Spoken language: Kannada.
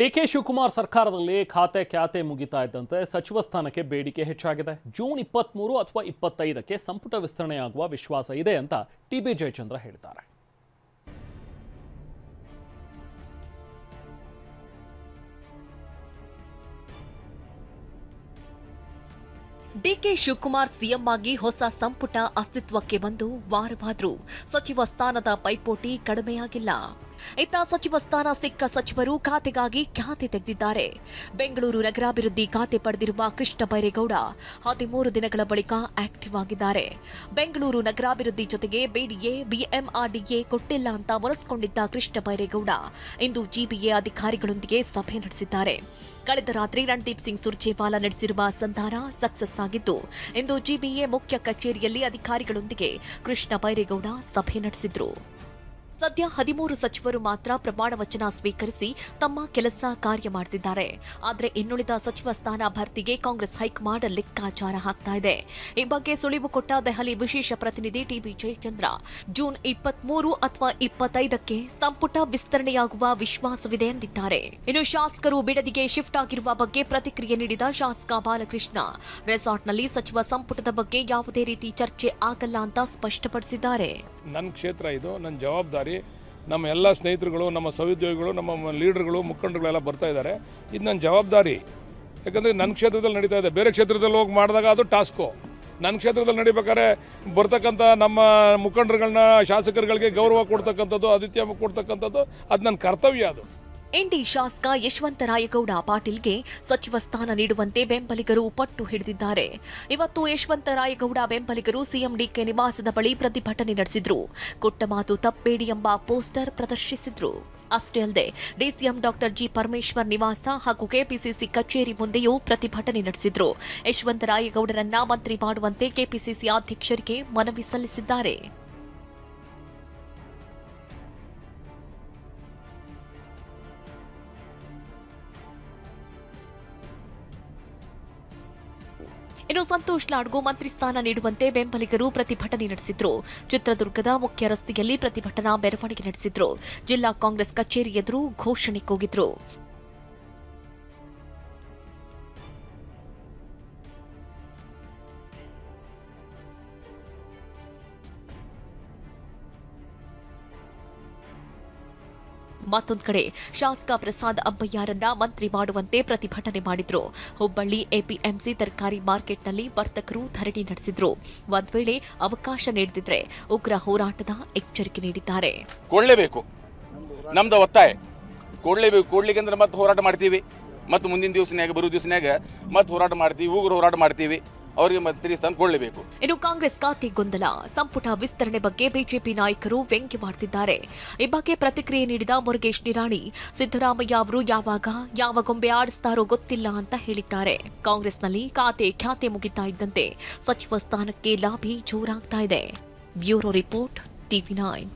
ಡಿಕೆ ಶಿವಕುಮಾರ್ ಸರ್ಕಾರದಲ್ಲಿ ಖ್ಯಾತೆ ಮುಗಿತಾ ಇದ್ದಂತೆ ಸಚಿವ ಸ್ಥಾನಕ್ಕೆ ಬೇಡಿಕೆ ಹೆಚ್ಚಾಗಿದೆ. ಜೂನ್ 23 ಅಥವಾ 25ಕ್ಕೆ ಸಂಪುಟ ವಿಸ್ತರಣೆಯಾಗುವ ವಿಶ್ವಾಸ ಇದೆ ಅಂತ ಟಿಬಿ ಜಯಚಂದ್ರ ಹೇಳಿದ್ದಾರೆ. ಡಿಕೆ ಶಿವಕುಮಾರ್ ಸಿಎಂ ಆಗಿ ಹೊಸ ಸಂಪುಟ ಅಸ್ತಿತ್ವಕ್ಕೆ ಬಂದು ವಾರವಾದರೂ ಸಚಿವ ಸ್ಥಾನದ ಪೈಪೋಟಿ ಕಡಿಮೆಯಾಗಿಲ್ಲ. ಇತ್ತ ಸಚಿವ ಸ್ಥಾನ ಸಿಕ್ಕ ಸಚಿವರು ಖಾತೆಗಾಗಿ ಖ್ಯಾತೆ ತೆಗೆದಿದ್ದಾರೆ. ಬೆಂಗಳೂರು ನಗರಾಭಿವೃದ್ಧಿ ಖಾತೆ ಪಡೆದಿರುವ ಕೃಷ್ಣ ಬೈರೇಗೌಡ 13 ದಿನಗಳ ಬಳಿಕ ಆಕ್ಟಿವ್ ಆಗಿದ್ದಾರೆ. ಬೆಂಗಳೂರು ನಗರಾಭಿವೃದ್ಧಿ ಜೊತೆಗೆ ಬಿಡಿಎ ಬಿಎಂಆರ್ಡಿಎ ಕೊಟ್ಟಿಲ್ಲ ಅಂತ ಮುನಿಸಿಕೊಂಡಿದ್ದ ಕೃಷ್ಣ ಬೈರೇಗೌಡ ಇಂದು ಜಿಬಿಎ ಅಧಿಕಾರಿಗಳೊಂದಿಗೆ ಸಭೆ ನಡೆಸಿದ್ದಾರೆ. ಕಳೆದ ರಾತ್ರಿ ರಣದೀಪ್ ಸಿಂಗ್ ಸುರ್ಜೇವಾಲಾ ನಡೆಸಿರುವ ಸಂಧಾನ ಸಕ್ಸಸ್ ಆಗಿದ್ದು ಇಂದು ಜಿಬಿಎ ಮುಖ್ಯ ಕಚೇರಿಯಲ್ಲಿ ಅಧಿಕಾರಿಗಳೊಂದಿಗೆ ಕೃಷ್ಣ ಬೈರೇಗೌಡ ಸಭೆ ನಡೆಸಿದ್ರು. ಸದ್ಯ 13 ಸಚಿವರು ಮಾತ್ರ ಪ್ರಮಾಣ ವಚನ ಸ್ವೀಕರಿಸಿ ತಮ್ಮ ಕೆಲಸ ಕಾರ್ಯ ಮಾಡುತ್ತಿದ್ದಾರೆ. ಆದರೆ ಇನ್ನುಳಿದ ಸಚಿವ ಸ್ಥಾನ ಭರ್ತಿಗೆ ಕಾಂಗ್ರೆಸ್ ಹೈಕಮಾಂಡ್ ಲೆಕ್ಕಾಚಾರ ಹಾಕ್ತಾ ಇದೆ. ಈ ಬಗ್ಗೆ ಸುಳಿವು ಕೊಟ್ಟ ದೆಹಲಿ ವಿಶೇಷ ಪ್ರತಿನಿಧಿ ಟಿಬಿ ಜಯಚಂದ್ರ ಜೂನ್ 23 ಅಥವಾ 25ಕ್ಕೆ ಸಂಪುಟ ವಿಸ್ತರಣೆಯಾಗುವ ವಿಶ್ವಾಸವಿದೆ ಎಂದಿದ್ದಾರೆ. ಇನ್ನು ಶಾಸಕರು ಬಿಡದಿಗೆ ಶಿಫ್ಟ್ ಆಗಿರುವ ಬಗ್ಗೆ ಪ್ರತಿಕ್ರಿಯೆ ನೀಡಿದ ಶಾಸಕ ಬಾಲಕೃಷ್ಣ ರೆಸಾರ್ಟ್ನಲ್ಲಿ ಸಚಿವ ಸಂಪುಟದ ಬಗ್ಗೆ ಯಾವುದೇ ರೀತಿ ಚರ್ಚೆ ಆಗಲ್ಲ ಅಂತ ಸ್ಪಷ್ಟಪಡಿಸಿದ್ದಾರೆ. ನನ್ನ ಕ್ಷೇತ್ರ ಇದು, ನನ್ನ ಜವಾಬ್ದಾರಿ. ನಮ್ಮ ಎಲ್ಲ ಸ್ನೇಹಿತರುಗಳು, ನಮ್ಮ ಸಹೋದ್ಯೋಗಿಗಳು, ನಮ್ಮ ಲೀಡರ್ಗಳು, ಮುಖಂಡರುಗಳೆಲ್ಲ ಬರ್ತಾ ಇದ್ದಾರೆ. ಇದು ನನ್ನ ಜವಾಬ್ದಾರಿ. ಯಾಕಂದರೆ ನನ್ನ ಕ್ಷೇತ್ರದಲ್ಲಿ ನಡೀತಾ ಇದೆ. ಬೇರೆ ಕ್ಷೇತ್ರದಲ್ಲಿ ಹೋಗಿ ಮಾಡಿದಾಗ ಅದು ಟಾಸ್ಕು. ನನ್ನ ಕ್ಷೇತ್ರದಲ್ಲಿ ನಡಿಬೇಕಾದ್ರೆ ಬರ್ತಕ್ಕಂಥ ನಮ್ಮ ಮುಖಂಡರುಗಳನ್ನ, ಶಾಸಕರುಗಳಿಗೆ ಗೌರವ ಕೊಡ್ತಕ್ಕಂಥದ್ದು, ಆತಿಥ್ಯ ಕೊಡ್ತಕ್ಕಂಥದ್ದು ಅದು ನನ್ನ ಕರ್ತವ್ಯ. ಅದು ಇಂಡಿ ಶಾಸಕ ಯಶವಂತರಾಯಗೌಡ ಪಾಟೀಲ್ಗೆ ಸಚಿವ ಸ್ಥಾನ ನೀಡುವಂತೆ ಬೆಂಬಲಿಗರು ಪಟ್ಟು ಹಿಡಿದಿದ್ದಾರೆ. ಇವತ್ತು ಯಶವಂತರಾಯಗೌಡ ಬೆಂಬಲಿಗರು ಸಿಎಂ ಡಿಕೆ ನಿವಾಸದ ಬಳಿ ಪ್ರತಿಭಟನೆ ನಡೆಸಿದ್ರು. ಕೊಟ್ಟ ಮಾತು ತಪ್ಪೇಡಿ ಎಂಬ ಪೋಸ್ಟರ್ ಪ್ರದರ್ಶಿಸಿದ್ರು. ಅಷ್ಟೇ ಅಲ್ಲದೆ ಡಿಸಿಎಂ ಡಾಕ್ಟರ್ ಜಿ ಪರಮೇಶ್ವರ್ ನಿವಾಸ ಹಾಗೂ ಕೆಪಿಸಿಸಿ ಕಚೇರಿ ಮುಂದೆಯೂ ಪ್ರತಿಭಟನೆ ನಡೆಸಿದ್ರು. ಯಶವಂತರಾಯಗೌಡರನ್ನ ಮಂತ್ರಿ ಮಾಡುವಂತೆ ಕೆಪಿಸಿಸಿ ಅಧ್ಯಕ್ಷರಿಗೆ ಮನವಿ ಸಲ್ಲಿಸಿದ್ದಾರೆ. ಇನ್ನು ಸಂತೋಷ್ ಲಾಡ್ಗೂ ಮಂತ್ರಿ ಸ್ಥಾನ ನೀಡುವಂತೆ ಬೆಂಬಲಿಗರು ಪ್ರತಿಭಟನೆ ನಡೆಸಿದ್ರು. ಚಿತ್ರದುರ್ಗದ ಮುಖ್ಯ ರಸ್ತೆಯಲ್ಲಿ ಪ್ರತಿಭಟನಾ ಮೆರವಣಿಗೆ ನಡೆಸಿದ್ರು. ಜಿಲ್ಲಾ ಕಾಂಗ್ರೆಸ್ ಕಚೇರಿ ಎದುರು ಘೋಷಣೆ ಕೂಗಿದ್ರು. ಮತ್ತೊಂದು ಕಡೆ ಶಾಸಕ ಪ್ರಸಾದ್ ಅಬ್ಬಯ್ಯರನ್ನ ಮಂತ್ರಿ ಮಾಡುವಂತೆ ಪ್ರತಿಭಟನೆ ಮಾಡಿದ್ರು. ಹುಬ್ಬಳ್ಳಿ ಎಪಿಎಂಸಿ ತರಕಾರಿ ಮಾರ್ಕೆಟ್ನಲ್ಲಿ ವರ್ತಕರು ಧರಣಿ ನಡೆಸಿದ್ರು. ಒಂದ್ ವೇಳೆ ಅವಕಾಶ ನೀಡದಿದ್ರೆ ಉಗ್ರ ಹೋರಾಟದ ಎಚ್ಚರಿಕೆ ನೀಡಿದ್ದಾರೆ. ಕೊಡ್ಲೇಬೇಕು, ನಮ್ದು ಒತ್ತಾಯ ಕೊಡ್ಲೇಬೇಕು. ಕೊಡ್ಲಿಕ್ಕೆ ಮತ್ತೆ ಹೋರಾಟ ಮಾಡ್ತೀವಿ. ಮತ್ತು ಮುಂದಿನ ದಿವಸನ್ಯಾಗ, ಬರೋ ದಿವಸನ್ಯಾಗ ಮತ್ತೆ ಹೋರಾಟ ಮಾಡ್ತೀವಿ, ಉಗ್ರ ಹೋರಾಟ ಮಾಡ್ತೀವಿ. ಅವರಿಗೆ ಮಂತ್ರಿ ಸ್ಥಾನ ಕೊಡಲೇಬೇಕು. ಇನ್ನು ಕಾಂಗ್ರೆಸ್ ಖಾತೆ ಗೊಂದಲ, ಸಂಪುಟ ವಿಸ್ತರಣೆ ಬಗ್ಗೆ ಬಿಜೆಪಿ ನಾಯಕರು ವ್ಯಂಗ್ಯ ಮಾಡುತ್ತಿದ್ದಾರೆ. ಈ ಬಗ್ಗೆ ಪ್ರತಿಕ್ರಿಯೆ ನೀಡಿದ ಮುರುಗೇಶ್ ನಿರಾಣಿ, ಸಿದ್ದರಾಮಯ್ಯ ಅವರು ಯಾವಾಗ ಯಾವ ಗೊಂಬೆ ಆಡಿಸ್ತಾರೋ ಗೊತ್ತಿಲ್ಲ ಅಂತ ಹೇಳಿದ್ದಾರೆ. ಕಾಂಗ್ರೆಸ್ನಲ್ಲಿ ಖ್ಯಾತೆ ಮುಗಿತಾ ಇದ್ದಂತೆ ಸಚಿವ ಸ್ಥಾನಕ್ಕೆ ಲಾಬಿ ಜೋರಾಗ್ತಾ ಇದೆ. Bureau report, ಟಿವಿ9.